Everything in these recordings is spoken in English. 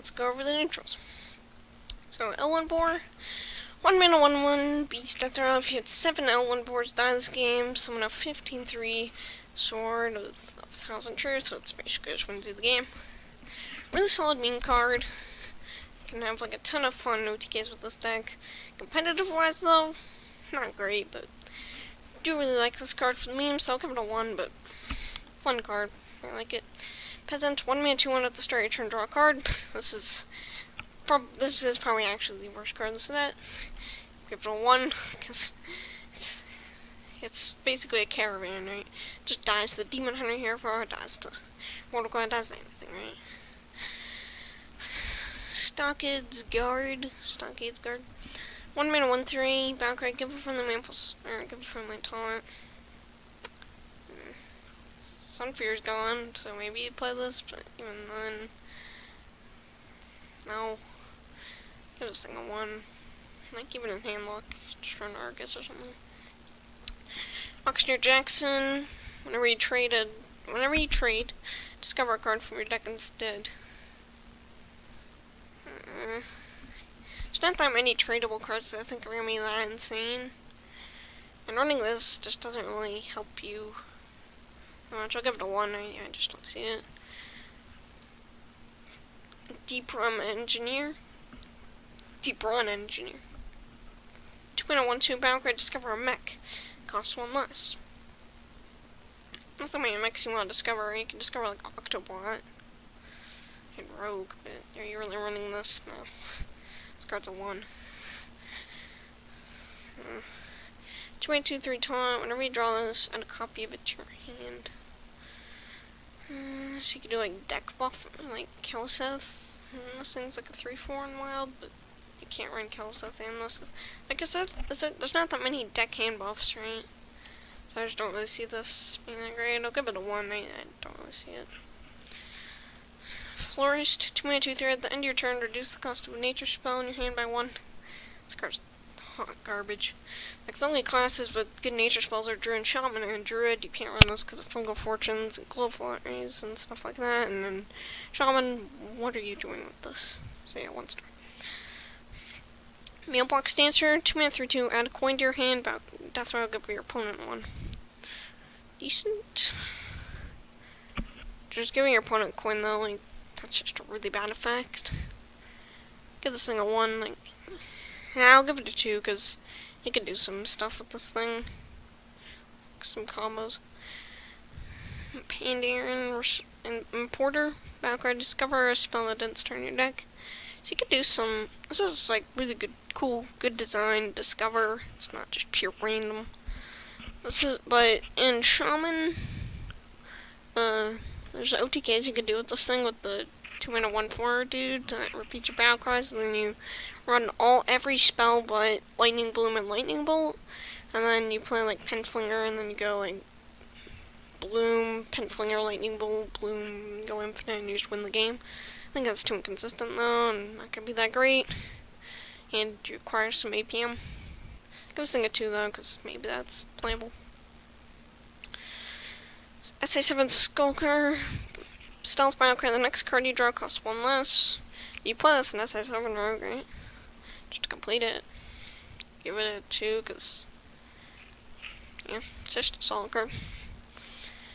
let's go over the neutrals. So L1 boar, 1 mana 1/1, beast death row. If you had 7 L1 boars die this game, summon a 15/3 sword with 1,000 truth, so it's basically just wins you the game. Really solid meme card. You can have like a ton of fun OTKs with this deck. Competitive wise though, not great, but I do really like this card for the memes, so I'll give it a 1, but fun card. I like it. Peasant, 1 mana 2/1 at the start of your turn, draw a card. This is probably actually the worst card in the set. Give it a 1, because it's basically a caravan, right? Just dies to the Demon Hunter Hero Power, dies to Mortal Kombat, dies to anything, right? Stockades Guard. 1 mana 1/3, battle card, give it from the main plus, or give it from my taunt. Sunfear's gone, so maybe you play this, but even then, no. Give this thing a 1. Might keep it in handlock, just run Argus or something. Auctioneer Jackson, whenever you trade, discover a card from your deck instead. There's not that many tradable cards that I think are gonna be that insane. And running this just doesn't really help you much. I'll give it a 1, I just don't see it. Deep Run Engineer. 2 mana 1/2, battle card, discover a mech. Costs 1 less. Not that many mechs you want to discover. You can discover like Octobot and Rogue, but are you really running this? No. This card's a 1. 2 mana 2/3 taunt. Whenever you draw this, add a copy of it to your hand. So you can do like deck buff, like Kel'Seth. This thing's like a 3/4 in wild, but you can't run Kel'Seth and this. Like I said, there's not that many deck hand buffs, right? So I just don't really see this being that great. I'll give it a 1, I don't really see it. Florist, 2 mana 2/3, at the end of your turn, reduce the cost of a nature spell in your hand by 1. This card's hot garbage. Like, the only classes with good nature spells are Druid and Shaman, and Druid, you can't run this because of Fungal Fortunes and Glow Flurries and stuff like that, and then Shaman, what are you doing with this? So yeah, 1 star. Mailbox Dancer, 2 mana 3/2, add a coin to your hand, death row, give your opponent 1. Decent. Just giving your opponent a coin though, like, that's just a really bad effect. Give this thing a 1, like, yeah, I'll give it a 2, because you can do some stuff with this thing. Some combos. Pandarin and Importer. Battle card, discover a spell that didn't turn your deck. So you can do some, this is like really good, cool, good design, discover. It's not just pure random. But in Shaman, there's OTKs you can do with this thing with the 2 mana 1/4 dude that repeats your battle cards, and then you run every spell but Lightning Bloom and Lightning Bolt, and then you play like Penflinger, and then you go like Bloom, Penflinger, Lightning Bolt, Bloom, go infinite, and you just win the game. I think that's too inconsistent though, and not gonna be that great, and you require some APM. Give this thing a 2 though, because maybe that's playable. SA7 Skulker. Stealth battle card, the next card you draw costs 1 less. You play this in SA7 Rogue, right? Just to complete it. Give it a 2, because, yeah, it's just a solid card.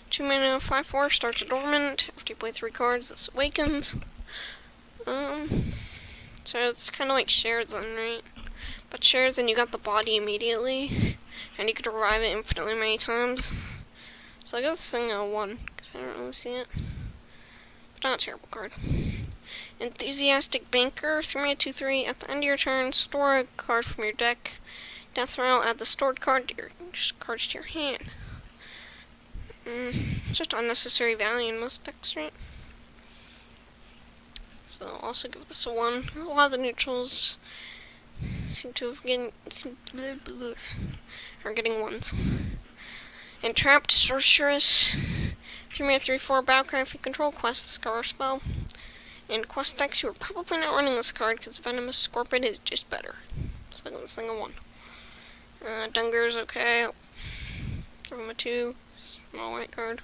2 mana 5/4, starts a dormant. After you play 3 cards, this awakens. So it's kind of like Shared Zen, right? But Shared Zen, you got the body immediately, and you could revive it infinitely many times. So I give this thing a 1, because I don't really see it. Not a terrible card. Enthusiastic Banker, 3 mana 2/3, at the end of your turn, store a card from your deck. Death row, add the stored card to cards to your hand. It's just unnecessary value in most decks, right? So I'll also give this a 1. A lot of the neutrals seem to have are getting 1s. Entrapped Sorceress, 3 mana 3/4, battle card, if you control quest, discover a spell. In quest decks, you are probably not running this card because Venomous Scorpion is just better. So I'll give this thing a 1. Dunger's okay. Give him a 2. Small white card.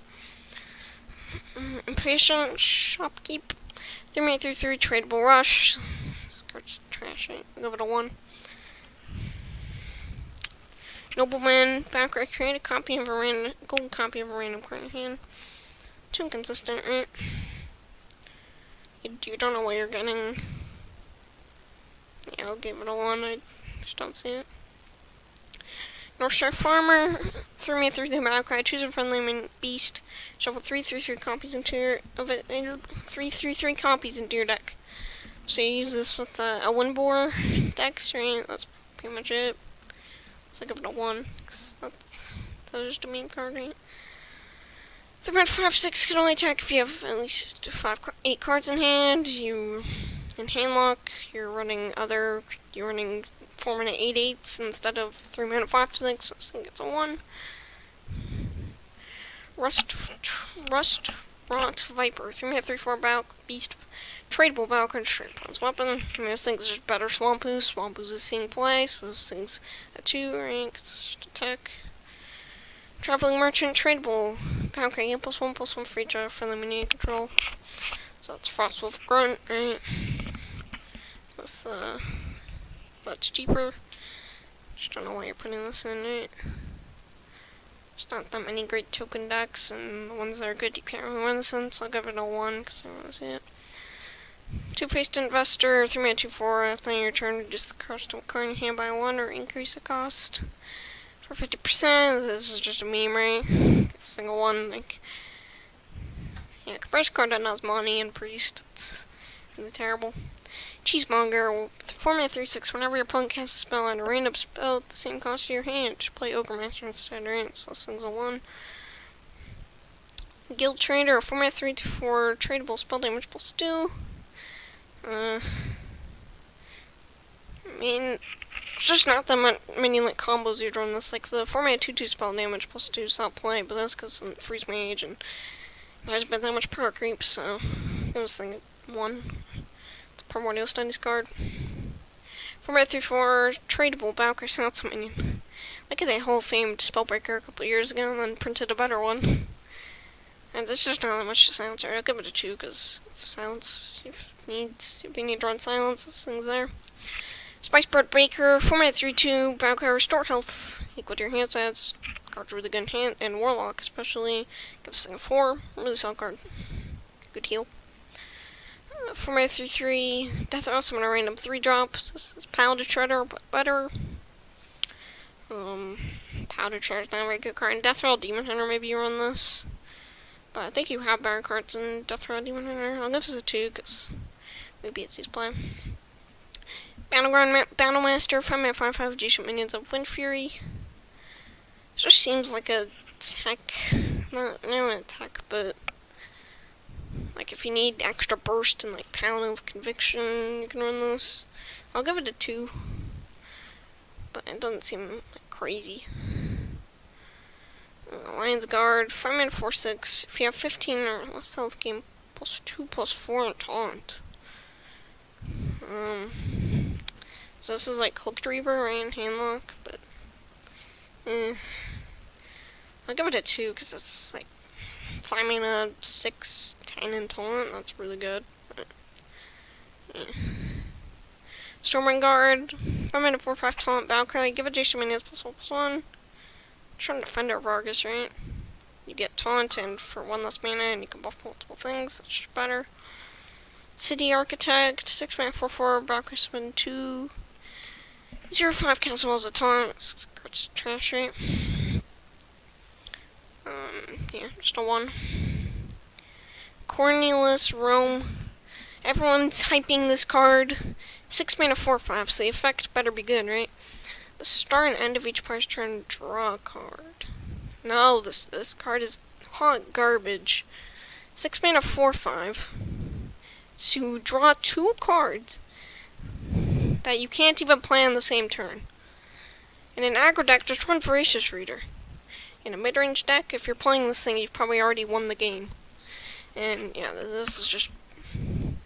Impatient Shopkeep. 3-3 tradable rush. This card's trash. I'll give it a 1. Nobleman, background, create a copy of a random, gold copy of a random card in hand. Too inconsistent, right? You don't know what you're getting. Yeah, I'll give it a 1. I just don't see it. Northshire Farmer, 3-3 the battle cry. Choose a friendly beast. Shuffle 3-3 copies into your 3-3 copies into your deck. So you use this with the Elwyn Boar decks, right? That's pretty much it. So I give it a 1, because that's just a meme card, right? 3-5-6 can only attack if you have at least 8 cards in hand. You in hand lock, you're running 4-mana 8/8s instead of 3-mana 5/6, so I think it's a 1. Rot Viper, 3-mana 3/4 beast, tradable battle card, trade bronze weapon. I mean, this thing's just better Swampu. Swampu's is seeing play, so this thing's a 2 rank, it's just attack. Traveling Merchant, tradable battle card, +1/+1 free draw, friendly minion control. So it's Frostwolf Grunt, right? With, but it's cheaper. Just don't know why you're putting this in, right? There's not that many great token decks, and the ones that are good you can't really run this in, so I'll give it a 1, because I don't really see it. Two-Faced Investor, 3-mana 2/4, at the end of your turn, reduce the cost of a card in hand by 1, or increase the cost for 50%. This is just a meme, right? It's a single 1, like, yeah, compression card that has money and Priest, it's really terrible. Cheesemonger, 4-mana 3/6. Whenever your opponent casts a spell on a random spell at the same cost to your hand, just play Ogre Master instead, right? So this thing's a 1. Guild Trader, 4-mana 3/4, tradable spell damage +2. I mean, it's just not that many like combos you'd run this. Like the 4-mana 2/2 spell damage +2 is not play, but that's because of Freeze Mage and there's been that much power creep, so give this thing a 1. Primordial Studies card. 4-mana 3/4, tradable Valkyrie Silence Minion. Look at that Hall of Famed Spellbreaker a couple years ago and then printed a better one. And there's just not that much to silence. I'll give it a 2, because if you need to run silence, this thing's there. Spicebird Baker, 4-mana 3/2, Valkyrie Restore Health, equal to your hand stats. Card's really good in hand, and Warlock especially. Give this thing a 4. Really solid card. Good heal. 4-mana 3/3, Death Rattle, summon a random 3-drop. This is Powder Shredder, but better. Powder Shredder's not a very good card. And Death Rattle Demon Hunter, maybe you run this. But I think you have better cards in Death Rattle Demon Hunter. I'll give this a 2, because maybe it sees play. Battleground Battlemaster, 5-mana 5/5, adjacent minions of Wind Fury. It just seems like a tech, not a tech, but like if you need extra burst and like Paladin with Conviction, you can run this. I'll give it a 2, but it doesn't seem like crazy. Lion's Guard, 5-mana 4/6. If you have 15 or less health, gain +2/+4 and taunt. So this is like Hooked Reaver, right, and Handlock, but I'll give it a 2, because it's like 5-mana 6, 10 and taunt. That's really good. But, yeah. Stormwind Guard, 5-mana 4/5 taunt, Valkyrie. Give adjacent minions +1/+1. Trying to defend our Vargas, right? You get taunt and for 1 less mana, and you can buff multiple things. That's just better. City Architect, 6-mana 4/4, Valkyrie summon 2. 0/5 cancel as a taunt. It's trash, right? Yeah, just a 1. Cornelius Rome. Everyone's hyping this card. 6-mana 4/5, so the effect better be good, right? The start and end of each player's turn, draw a card. No, this card is hot garbage. 6-mana 4/5. So draw 2 cards that you can't even play on the same turn. In an aggro deck, just run Voracious Reader. In a mid-range deck, if you're playing this thing, you've probably already won the game. And yeah, this is just...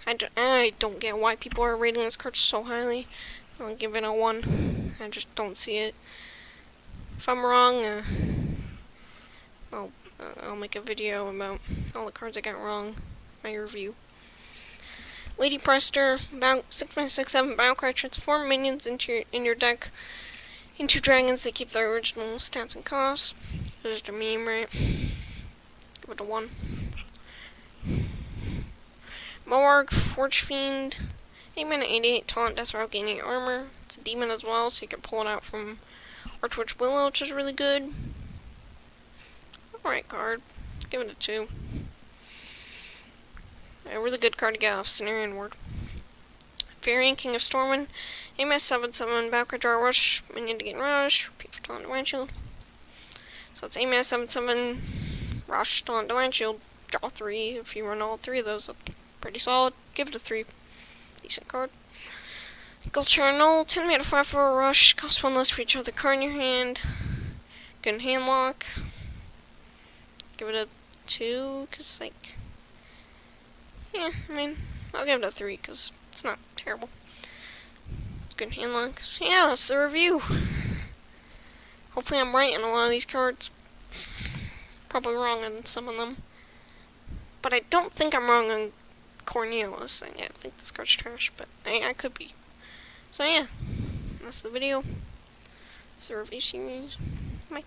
I don't get why people are rating this card so highly. I'll give it a 1. I just don't see it. If I'm wrong, I'll make a video about all the cards I got wrong. My review. Lady Prester, about 6/6/7 Battlecry, transform minions in your deck into dragons. They keep their original stats and costs. This is a meme, right? Give it a 1. Moarg, Forge Fiend, 8 mana 88 taunt, death row, gaining armor. It's a demon as well, so you can pull it out from Archwitch Willow, which is really good. Alright card. Give it a 2. A really good card to get off Cenarian Ward. Variant King of Stormwind, 8 mana 7/7 Battlecry, draw rush, minion to gain rush, repeat for taunt Divine Shield. So it's 8 mana 7/7 rush, taunt Divine Shield, draw 3. If you run all 3 of those, that's pretty solid. Give it a 3. Decent card. Gold Channel, 10 mana 5/4 rush, cost 1 less for each other card in your hand. Good hand lock. Give it a 2, because, like, yeah, I mean, I'll give it a 3, because it's not terrible. It's good hand lock. So, yeah, that's the review. Hopefully I'm right on a lot of these cards. Probably wrong on some of them. But I don't think I'm wrong on Cornelius. Yeah, I think this card's trash, but I could be. So yeah, that's the video. It's the review series. Bye.